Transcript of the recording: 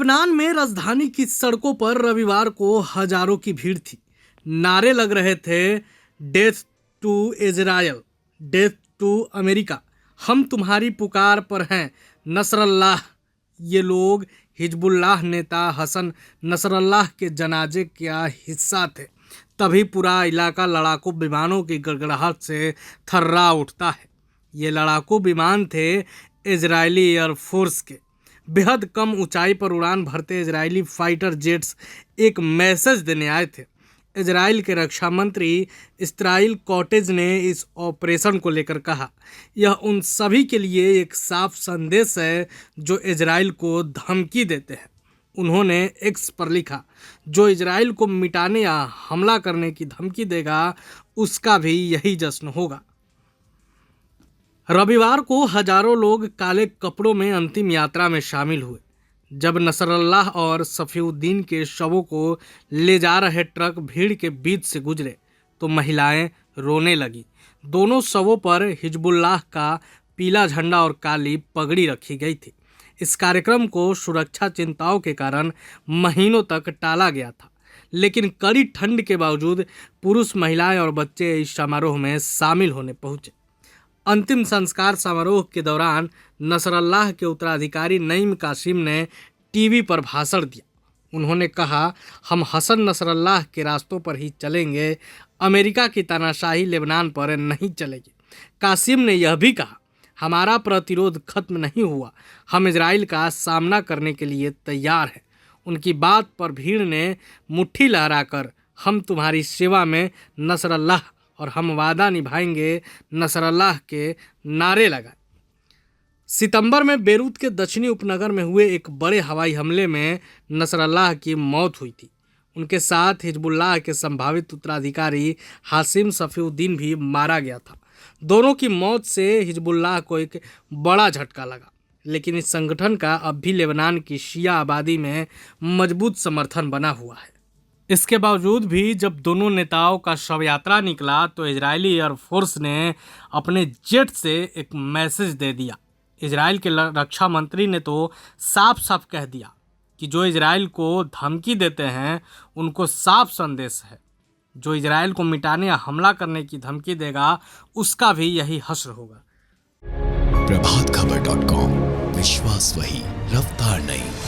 Lebanon में राजधानी की सड़कों पर रविवार को हजारों की भीड़ थी। नारे लग रहे थे, death to Israel, death to America, हम तुम्हारी पुकार पर हैं, नसरल्लाह। ये लोग हिजबुल्लाह नेता हसन नसरल्लाह के जनाजे का हिस्सा थे। तभी पूरा इलाका लड़ाकू विमानों की गड़गड़ाहट से थर्रा उठता है। ये लड़ाकू विमान थे इजरायली एयरफोर्स के। बेहद कम ऊंचाई पर उड़ान भरते इजरायली फाइटर जेट्स एक मैसेज देने आए थे। इजराइल के रक्षा मंत्री इस्राइल कॉटेज ने इस ऑपरेशन को लेकर कहा, यह उन सभी के लिए एक साफ संदेश है जो इजराइल को धमकी देते हैं। उन्होंने एक्स पर लिखा, जो इजराइल को मिटाने या हमला करने की धमकी देगा उसका भी यही जश्न होगा। रविवार को हजारों लोग काले कपड़ों में अंतिम यात्रा में शामिल हुए। जब नसरल्लाह और सफीउद्दीन के शवों को ले जा रहे ट्रक भीड़ के बीच से गुजरे तो महिलाएं रोने लगी। दोनों शवों पर हिजबुल्लाह का पीला झंडा और काली पगड़ी रखी गई थी। इस कार्यक्रम को सुरक्षा चिंताओं के कारण महीनों तक टाला गया था, लेकिन कड़ी ठंड के बावजूद पुरुष, महिलाएं और बच्चे इस समारोह में शामिल होने पहुंचे। अंतिम संस्कार समारोह के दौरान नसरल्लाह के उत्तराधिकारी नईम कासिम ने टीवी पर भाषण दिया। उन्होंने कहा, हम हसन नसरल्लाह के रास्तों पर ही चलेंगे, अमेरिका की तानाशाही लेबनान पर नहीं चलेगी। कासिम ने यह भी कहा, हमारा प्रतिरोध खत्म नहीं हुआ, हम इजराइल का सामना करने के लिए तैयार हैं। उनकी बात पर भीड़ ने मुट्ठी लहराकर हम तुम्हारी सेवा में नसरल्लाह और हम वादा निभाएंगे नसरल्लाह के नारे लगाए। सितंबर में बेरूत के दक्षिणी उपनगर में हुए एक बड़े हवाई हमले में नसरल्लाह की मौत हुई थी। उनके साथ हिजबुल्लाह के संभावित उत्तराधिकारी हासिम सफीउद्दीन भी मारा गया था। दोनों की मौत से हिजबुल्लाह को एक बड़ा झटका लगा, लेकिन इस संगठन का अब भी लेबनान की शिया आबादी में मजबूत समर्थन बना हुआ है। इसके बावजूद भी जब दोनों नेताओं का शव यात्रा निकला तो इजरायली एयरफोर्स ने अपने जेट से एक मैसेज दे दिया। इजराइल के रक्षा मंत्री ने तो साफ साफ कह दिया कि जो इजराइल को धमकी देते हैं उनको साफ संदेश है, जो इजराइल को मिटाने या हमला करने की धमकी देगा उसका भी यही हश्र होगा। प्रभातखबर.com, विश्वास वही, रफ्तार नहीं।